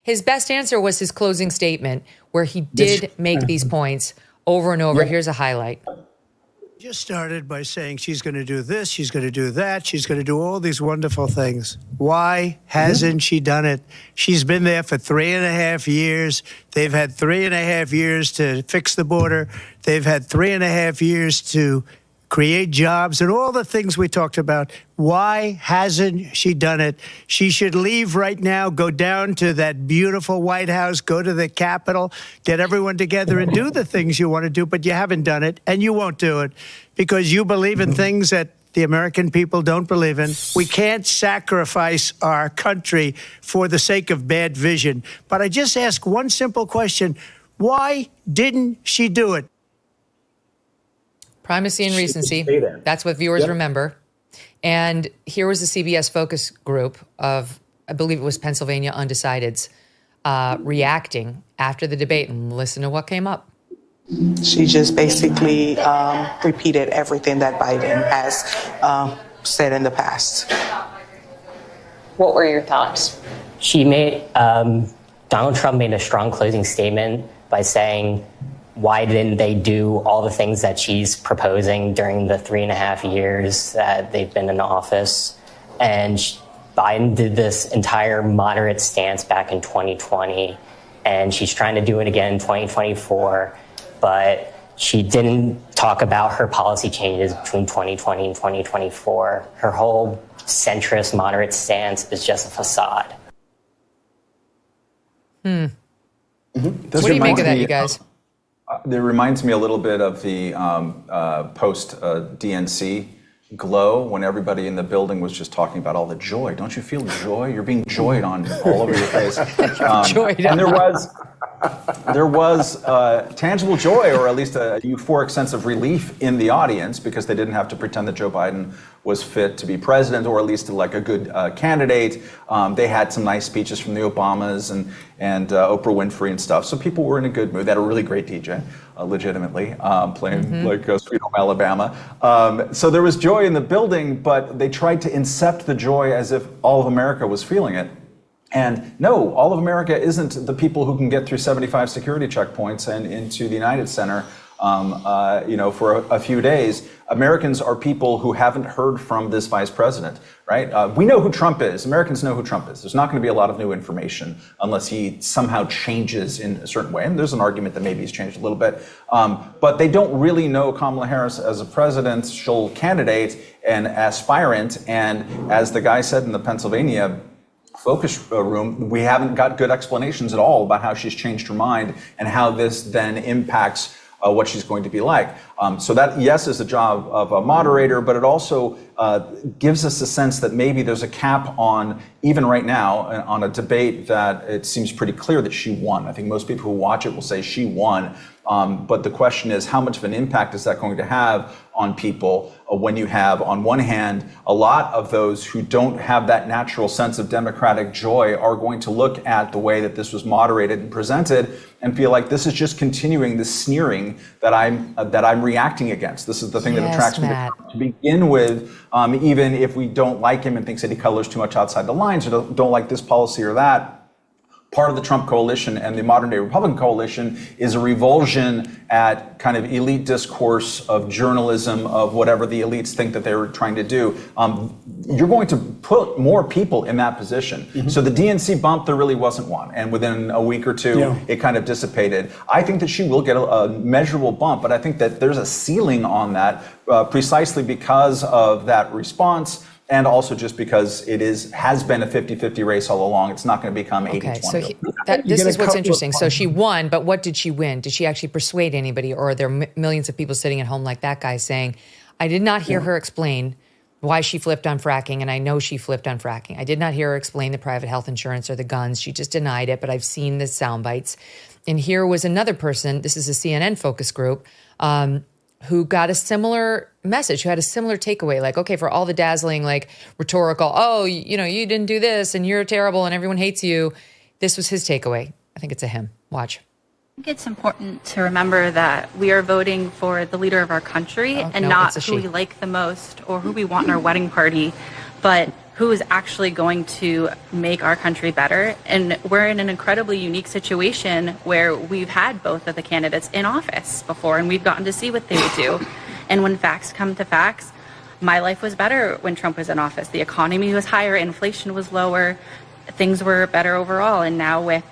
His best answer was his closing statement, where he did make these points over and over. Here's a highlight. Just started by saying she's going to do this, she's going to do that, she's going to do all these wonderful things. Why hasn't she done it? She's been there for 3.5 years. They've had 3.5 years to fix the border. They've had 3.5 years to create jobs and all the things we talked about. Why hasn't she done it? She should leave right now, go down to that beautiful White House, go to the Capitol, get everyone together and do the things you want to do, but you haven't done it, and you won't do it because you believe in things that the American people don't believe in. We can't sacrifice our country for the sake of bad vision. But I just ask one simple question. Why didn't she do it? Primacy and recency. That's what viewers remember. And here was the CBS focus group of, I believe it was Pennsylvania undecideds, reacting after the debate. And listen to what came up. She just basically repeated everything that Biden has said in the past. What were your thoughts? She made, Donald Trump made a strong closing statement by saying, why didn't they do all the things that she's proposing during the 3.5 years that they've been in office? And Biden did this entire moderate stance back in 2020, and she's trying to do it again in 2024, but she didn't talk about her policy changes between 2020 and 2024. Her whole centrist moderate stance is just a facade. What do you make of that, you guys? It reminds me a little bit of the post-DNC glow when everybody in the building was just talking about all the joy. Don't you feel joy? You're being joyed on all over your face. And there was tangible joy, or at least a euphoric sense of relief in the audience, because they didn't have to pretend that Joe Biden was fit to be president, or at least like a good candidate. They had some nice speeches from the Obamas and Oprah Winfrey and stuff. So people were in a good mood. They had a really great DJ, legitimately, playing like Sweet Home Alabama. So there was joy in the building, but they tried to incept the joy as if all of America was feeling it. And no, all of America isn't the people who can get through 75 security checkpoints and into the United Center, for a few days. Americans are people who haven't heard from this vice president, right? We know who Trump is. Americans know who Trump is. There's not going to be a lot of new information unless he somehow changes in a certain way. And there's an argument that maybe he's changed a little bit. But they don't really know Kamala Harris as a presidential candidate and aspirant. And as the guy said in the Pennsylvania focus room, we haven't got good explanations at all about how she's changed her mind and how this then impacts what she's going to be like. So that, yes, is the job of a moderator, but it also gives us a sense that maybe there's a cap on, even right now, on a debate that it seems pretty clear that she won. I think most people who watch it will say she won. But the question is, how much of an impact is that going to have on people when you have, on one hand, a lot of those who don't have that natural sense of democratic joy are going to look at the way that this was moderated and presented and feel like this is just continuing the sneering that I'm reacting against. This is the thing that attracts me to begin with, even if we don't like him and thinks that he colors too much outside the lines or don't like this policy or that. Part of the Trump coalition and the modern day Republican coalition is a revulsion at kind of elite discourse of journalism, of whatever the elites think that they're trying to do. You're going to put more people in that position. So the DNC bump, there really wasn't one. And within a week or two, it kind of dissipated. I think that she will get a measurable bump, but I think that there's a ceiling on that precisely because of that response. And also just because it has been a 50-50 race all along. It's not going to become 80-20. Okay, so this is what's interesting. So she won, but what did she win? Did she actually persuade anybody? Or are there millions of people sitting at home like that guy saying, I did not hear her explain why she flipped on fracking, and I know she flipped on fracking. I did not hear her explain the private health insurance or the guns. She just denied it, but I've seen the sound bites. And here was another person, this is a CNN focus group, who got a similar message, who had a similar takeaway, like, okay, for all the dazzling, like rhetorical, oh, you didn't do this and you're terrible and everyone hates you. This was his takeaway. I think it's a him. Watch. I think it's important to remember that we are voting for the leader of our country not who we like the most or who we want in our wedding party, but who is actually going to make our country better. And we're in an incredibly unique situation where we've had both of the candidates in office before, and we've gotten to see what they would do. And when facts come to facts, my life was better when Trump was in office. The economy was higher, inflation was lower, things were better overall. And now with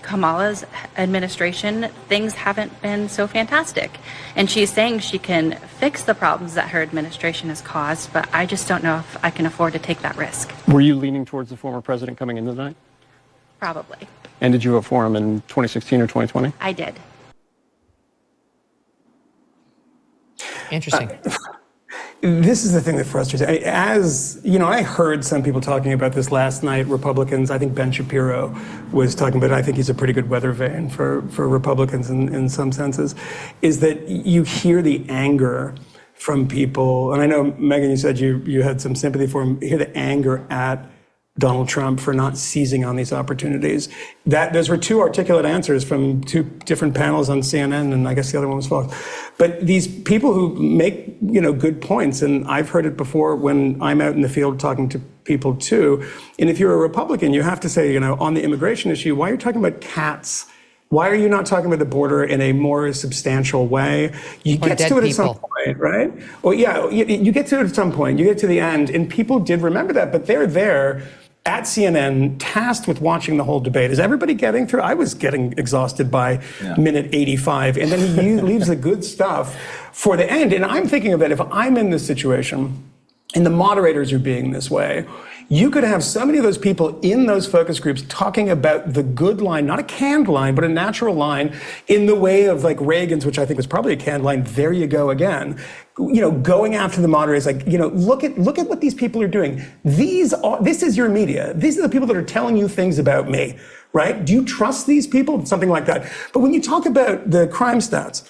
Kamala's administration, things haven't been so fantastic. And she's saying she can fix the problems that her administration has caused, but I just don't know if I can afford to take that risk. Were you leaning towards the former president coming into the night? Probably. And did you vote for him in 2016 or 2020? I did. Interesting. This is the thing that frustrates me. As you know, I heard some people talking about this last night. Republicans, I think Ben Shapiro was talking about it. I think he's a pretty good weather vane for Republicans in some senses, is that you hear the anger from people. And I know, Megyn, you said you had some sympathy for him. You hear the anger at Donald Trump for not seizing on these opportunities. Those were two articulate answers from two different panels on CNN, and I guess the other one was Fox. But these people who make, good points, and I've heard it before when I'm out in the field talking to people too. And if you're a Republican, you have to say, on the immigration issue, why are you talking about cats? Why are you not talking about the border in a more substantial way? You get to it at some point, right? Well, yeah, you get to it at some point. You get to the end, and people did remember that, but they're there at CNN, tasked with watching the whole debate. Is everybody getting through? I was getting exhausted by minute 85, and then he leaves the good stuff for the end. And I'm thinking of it, if I'm in this situation, and the moderators are being this way, you could have so many of those people in those focus groups talking about the good line, not a canned line, but a natural line in the way of like Reagan's, which I think was probably a canned line. There you go again. Going after the moderators, look at what these people are doing. This is your media. These are the people that are telling you things about me, right? Do you trust these people? Something like that. But when you talk about the crime stats,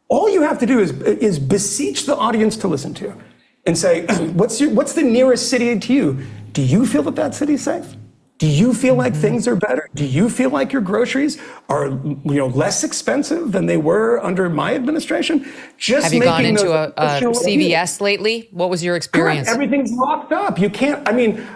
all you have to do is beseech the audience to listen to you. And say, what's the nearest city to you? Do you feel that city's safe? Do you feel like things are better? Do you feel like your groceries are less expensive than they were under my administration? Have you gone into a CVS lately? What was your experience? Correct. Everything's locked up. You can't,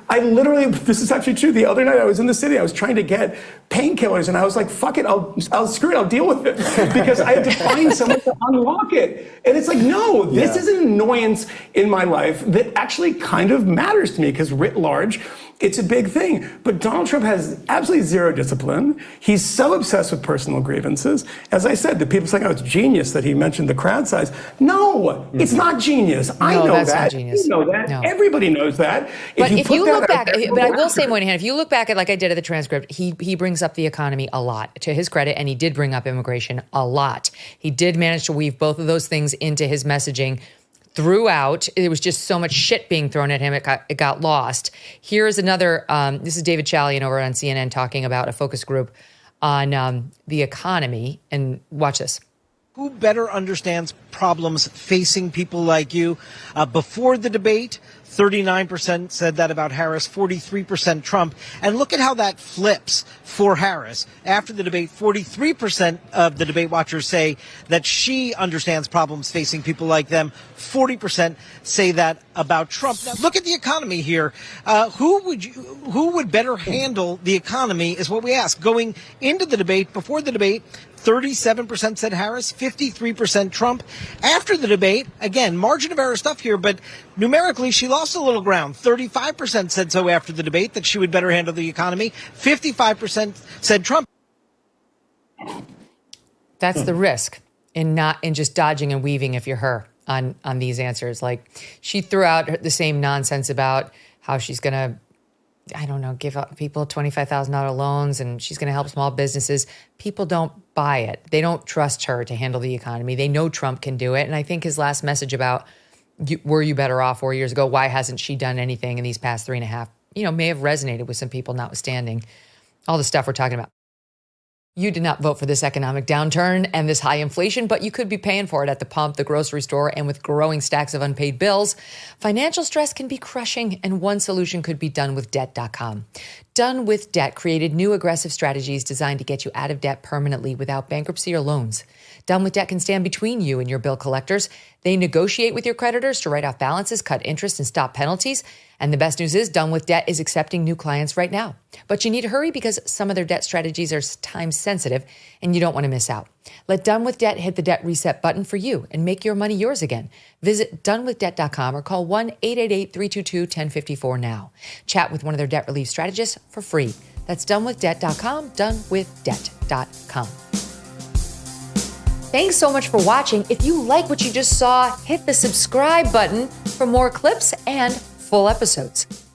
I literally, this is actually true. The other night I was in the city, I was trying to get painkillers and I was like, fuck it, I'll screw it, I'll deal with it. Because I had to find someone to unlock it. And it's like, no, this is an annoyance in my life that actually kind of matters to me because writ large, it's a big thing. But Donald Trump has absolutely zero discipline. He's so obsessed with personal grievances. As I said, the people saying, it's genius that he mentioned the crowd size. No, it's not genius. I know that's that. Not genius. You know that. No. Everybody knows that. But if you look back, but I will say, Moynihan, if you look back at, like I did at the transcript, he brings up the economy a lot, to his credit, and he did bring up immigration a lot. He did manage to weave both of those things into his messaging throughout. There was just so much shit being thrown at him, it got lost. Here's another, this is David Chalian over on CNN talking about a focus group on the economy. And watch this. Who better understands problems facing people like you? Before the debate, 39% said that about Harris, 43% Trump. And look at how that flips for Harris. After the debate, 43% of the debate watchers say that she understands problems facing people like them. 40% say that about Trump. Now, look at the economy here. Who would better handle the economy is what we ask. Going into the debate, before the debate, 37% said Harris, 53% Trump. After the debate, again, margin of error stuff here, but numerically she lost a little ground. 35% said so after the debate, that she would better handle the economy. 55% said Trump. That's the risk in just dodging and weaving if you're her on these answers. Like, she threw out the same nonsense about how she's going to, give up people $25,000 loans and she's going to help small businesses. People don't buy it. They don't trust her to handle the economy. They know Trump can do it. And I think his last message about, were you better off 4 years ago? Why hasn't she done anything in these past 3.5, may have resonated with some people, notwithstanding all the stuff we're talking about. You did not vote for this economic downturn and this high inflation, but you could be paying for it at the pump, the grocery store, and with growing stacks of unpaid bills. Financial stress can be crushing, and one solution could be donewithdebt.com. Done with Debt created new aggressive strategies designed to get you out of debt permanently without bankruptcy or loans. Done with Debt can stand between you and your bill collectors. They negotiate with your creditors to write off balances, cut interest, and stop penalties. And the best news is Done with Debt is accepting new clients right now. But you need to hurry because some of their debt strategies are time sensitive and you don't want to miss out. Let Done with Debt hit the debt reset button for you and make your money yours again. Visit donewithdebt.com or call 1-888-322-1054 now. Chat with one of their debt relief strategists for free. That's donewithdebt.com, donewithdebt.com. Thanks so much for watching. If you like what you just saw, hit the subscribe button for more clips and full episodes.